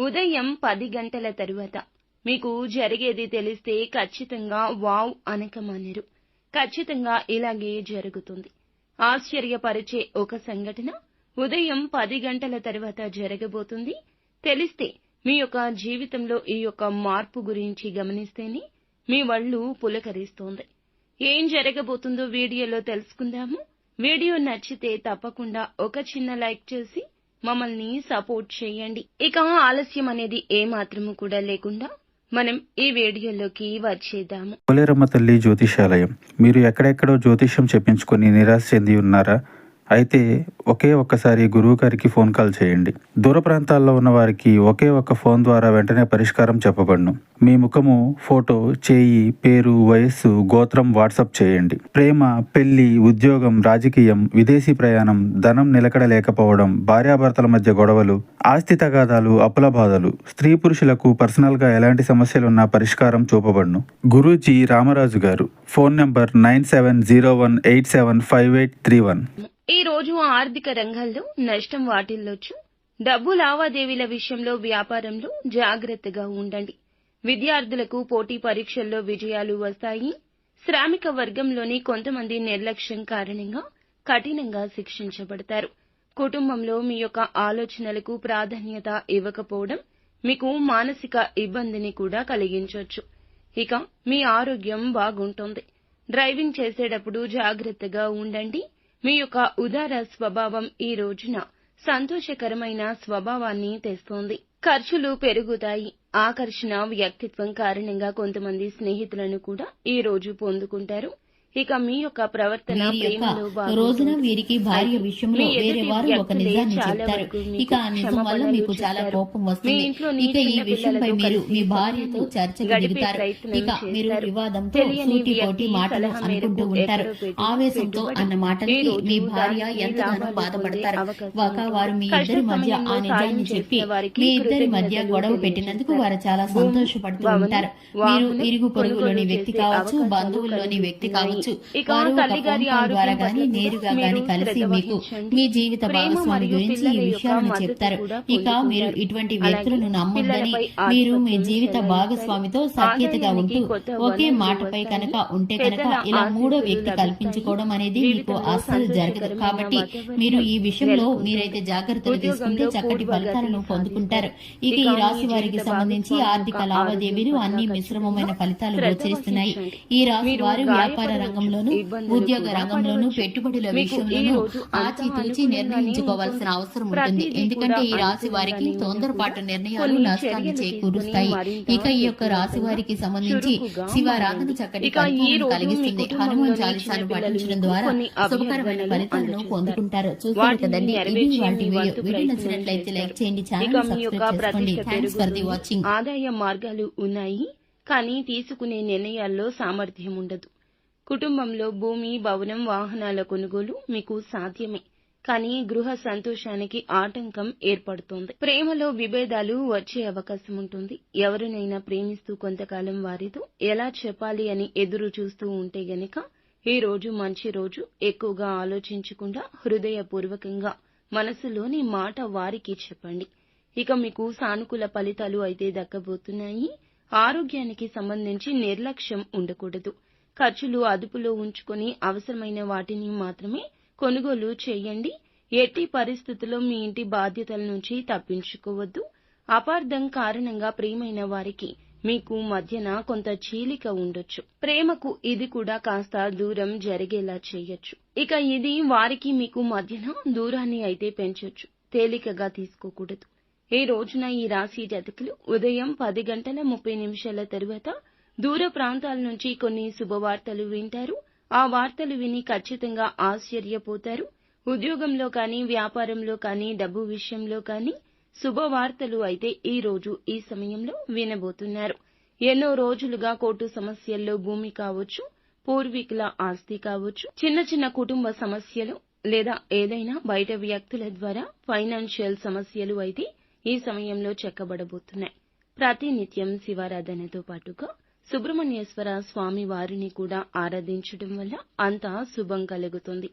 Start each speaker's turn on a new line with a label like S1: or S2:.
S1: ఉదయం 10 గంటల తరువాత మీకు జరిగేది తెలిస్తే ఖచ్చితంగా వావ్ అనకమానరు. ఖచ్చితంగా ఇలాగే జరుగుతుంది. ఆశ్చర్యపరిచే ఒక సంఘటన ఉదయం 10 గంటల తరువాత జరగబోతుంది. తెలిస్తే మీ యొక్క జీవితంలో ఈ యొక్క మార్పు గురించి గమనిస్తేనే మీ వళ్ళు పులకరిస్తోంది. ఏం జరగబోతుందో వీడియోలో తెలుసుకుందాము. వీడియో నచ్చితే తప్పకుండా ఒక చిన్న లైక్ చేసి మమ్మల్ని సపోర్ట్ చేయండి. ఇక ఆలస్యం అనేది ఏమాత్రము కూడా లేకుండా మనం ఈ వీడియోలోకి వచ్చేద్దాము.
S2: పోలేరమ్మ తల్లి జ్యోతిషాలయం. మీరు ఎక్కడెక్కడో జ్యోతిష్యం చెప్పించుకొని నిరాశ చెంది ఉన్నారా? అయితే ఒక్కసారి గురువు గారికి ఫోన్ కాల్ చేయండి. దూర ప్రాంతాల్లో ఉన్న వారికి ఒకే ఒక్క ఫోన్ ద్వారా వెంటనే పరిష్కారం చెప్పబడును. మీ ముఖము, ఫోటో, చేయి, పేరు, వయస్సు, గోత్రం వాట్సాప్ చేయండి. ప్రేమ, పెళ్లి, ఉద్యోగం, రాజకీయం, విదేశీ ప్రయాణం, ధనం నిలకడ లేకపోవడం, భార్యాభర్తల మధ్య గొడవలు, ఆస్తి తగాదాలు, అప్పుల బాధలు, స్త్రీ పురుషులకు పర్సనల్ గా ఎలాంటి సమస్యలున్నా పరిష్కారం చూపబడును. గురూజీ రామరాజు గారు. Phone number 9701875831.
S1: ఈ రోజు ఆర్థిక రంగంలో నష్టం వాటిల్లొచ్చు. డబ్బు లావాదేవీల విషయంలో, వ్యాపారంలో జాగ్రత్తగా ఉండండి. విద్యార్థులకు పోటీ పరీక్షల్లో విజయాలు వస్తాయి. శ్రామిక వర్గంలోని కొంతమంది నిర్లక్ష్యం కారణంగా కఠినంగా శిక్షించబడతారు. కుటుంబంలో మీ యొక్క ఆలోచనలకు ప్రాధాన్యత ఇవ్వకపోవడం మీకు మానసిక ఇబ్బందిని కూడా కలిగించవచ్చు. ఇక మీ ఆరోగ్యం బాగుంటుంది. డ్రైవింగ్ చేసేటప్పుడు జాగ్రత్తగా ఉండండి. మీ యొక్క ఉదార స్వభావం ఈ రోజున సంతోషకరమైన స్వభావాన్ని తెస్తోంది. ఖర్చులు పెరుగుతాయి. ఆకర్షణ వ్యక్తిత్వం కారణంగా కొంతమంది స్నేహితులను కూడా ఈ రోజు పొందుకుంటారు. ఇక మీ యొక్క ప్రవర్తన ప్రేమలో
S3: రోజున వీరికి భార్య విషయంలో వేరే వారు ఒక నిజాన్ని చెప్తారు. ఇక ఆ నిజం వల్ల మీకు చాలా కోపం వస్తుంది. ఇక ఈ విషయంపై మీరు మీ భార్యతో చర్చకు దిగుతారు. ఇక మీరు వివాదంతో సూటి పోటీ మాటలు అనుకుంటూ ఉంటారు. ఆవేశంతో అన్న మాటలకి మీ భార్య ఎంతగానో బాధపడతారు. వారు మీ ఇద్దరి మధ్య ఆ నిజాన్ని చెప్పి మీ ఇద్దరి మధ్య గొడవ పెట్టినందుకు వారు చాలా సంతోషపడుతూ ఉంటారు. మీరు ఇరుగు పొరుగులోని వ్యక్తి కావచ్చు, బంధువుల్లోని వ్యక్తి కావచ్చు, వారు ఒక ఫోన్ కాల్ ద్వారా గాని నేరుగా గాని కలిసి మీకు మీ జీవిత భాగస్వామి గురించి ఈ విషయాలను చెప్తారు. ఇక మీరు ఇటువంటి వ్యక్తులను నమ్మొద్దని, మీరు మీ జీవిత భాగస్వామితో సఖ్యతగా ఉంటూ ఒకే మాటపై కనుక ఉంటే కనుక ఇలా మూడో వ్యక్తి కల్పించుకోవడం అనేది మీకు అస్సలు జరగదు. కాబట్టి మీరు ఈ విషయంలో మీరైతే జాగ్రత్తలు తీసుకుంటే చక్కటి ఫలితాలను పొందుకుంటారు. ఇక ఈ రాశి వారికి సంబంధించి ఆర్థిక లావాదేవీలు అన్ని మిశ్రమమైన ఫలితాలు గోచరిస్తున్నాయి. ఈ రాశి వారు వ్యాపార రంగంలోనూ, ఉద్యోగ రంగంలోనూ, పెట్టుబడుల విషయంలోనూ ఆచితూచి నిర్ణయించుకోవాల్సిన అవసరం ఉంటుంది. ఎందుకంటే ఈ రాశి వారికి తొందరపాటు నిర్ణయాలు నష్టాన్ని చేకూరుస్తాయి. ఇక ఈ యొక్క రాశి వారికి సంబంధించి శివారాధన చక్కటి ఫలితాలను కలిగిస్తుంది. హనుమాన్ చాలీసాను పఠించడం ద్వారా శుభకరమైన ఫలితాలను పొందుకుంటారు. చూస్తారు కదండి, ఇది వాటి వీడియో నచ్చినట్లయితే లైక్ చేయండి, ఛానల్ సబ్స్క్రైబ్ చేసుకోండి. Thanks for the watching.
S1: ఆదాయ మార్గాలు ఉన్నాయి, కానీ తీసుకునే నిర్ణయాల్లో సామర్థ్యం ఉండదు. కుటుంబంలో భూమి, భవనం, వాహనాల కొనుగోలు మీకు సాధ్యమే, కానీ గృహ సంతోషానికి ఆటంకం ఏర్పడుతోంది. ప్రేమలో విభేదాలు వచ్చే అవకాశం ఉంటుంది. ఎవరినైనా ప్రేమిస్తూ కొంతకాలం వారితో ఎలా చెప్పాలి అని ఎదురు చూస్తూ ఉంటే గనక ఈ రోజు మంచి రోజు. ఎక్కువగా ఆలోచించకుండా హృదయపూర్వకంగా మనసులోని మాట వారికి చెప్పండి. ఇక మీకు సానుకూల ఫలితాలు అయితే దక్కబోతున్నాయి. ఆరోగ్యానికి సంబంధించి నిర్లక్ష్యం ఉండకూడదు. ఖర్చులు అదుపులో ఉంచుకొని అవసరమైన వాటిని మాత్రమే కొనుగోలు చేయండి. ఎట్టి పరిస్థితుల్లో మీ ఇంటి బాధ్యతల నుంచి తప్పించుకోవద్దు. అపార్థం కారణంగా ప్రియమైన వారికి మీకు మధ్యన కొంత చీలిక ఉండొచ్చు. ప్రేమకు ఇది కూడా కాస్త దూరం జరిగేలా చేయొచ్చు. ఇక ఇది వారికి మీకు మధ్యన దూరాన్ని అయితే పెంచొచ్చు. తేలికగా తీసుకోకూడదు. ఈ రోజున ఈ రాశి జాతకులు ఉదయం 10 గంటల 30 నిమిషాల తరువాత దూర ప్రాంతాల నుంచి కొన్ని శుభవార్తలు వింటారు. ఆ వార్తలు విని ఖచ్చితంగా ఆశ్చర్యపోతారు. ఉద్యోగంలో కానీ, వ్యాపారంలో కానీ, డబ్బు విషయంలో కానీ శుభవార్తలు అయితే ఈ రోజు ఈ సమయంలో వినబోతున్నారు. ఎన్నో రోజులుగా కోర్టు సమస్యల్లో భూమి కావచ్చు, పూర్వీకుల ఆస్తి కావచ్చు, చిన్న చిన్న కుటుంబ సమస్యలు లేదా ఏదైనా బయట వ్యక్తుల ద్వారా ఫైనాన్షియల్ సమస్యలు అయితే ఈ సమయంలో చెక్కబడబోతున్నాయి. ప్రతినిత్యం శివారాధనతో పాటుగా సుబ్రహ్మణ్యేశ్వర స్వామి వారిని కూడా ఆరాధించడం వల్ల అంతా శుభం కలుగుతుంది.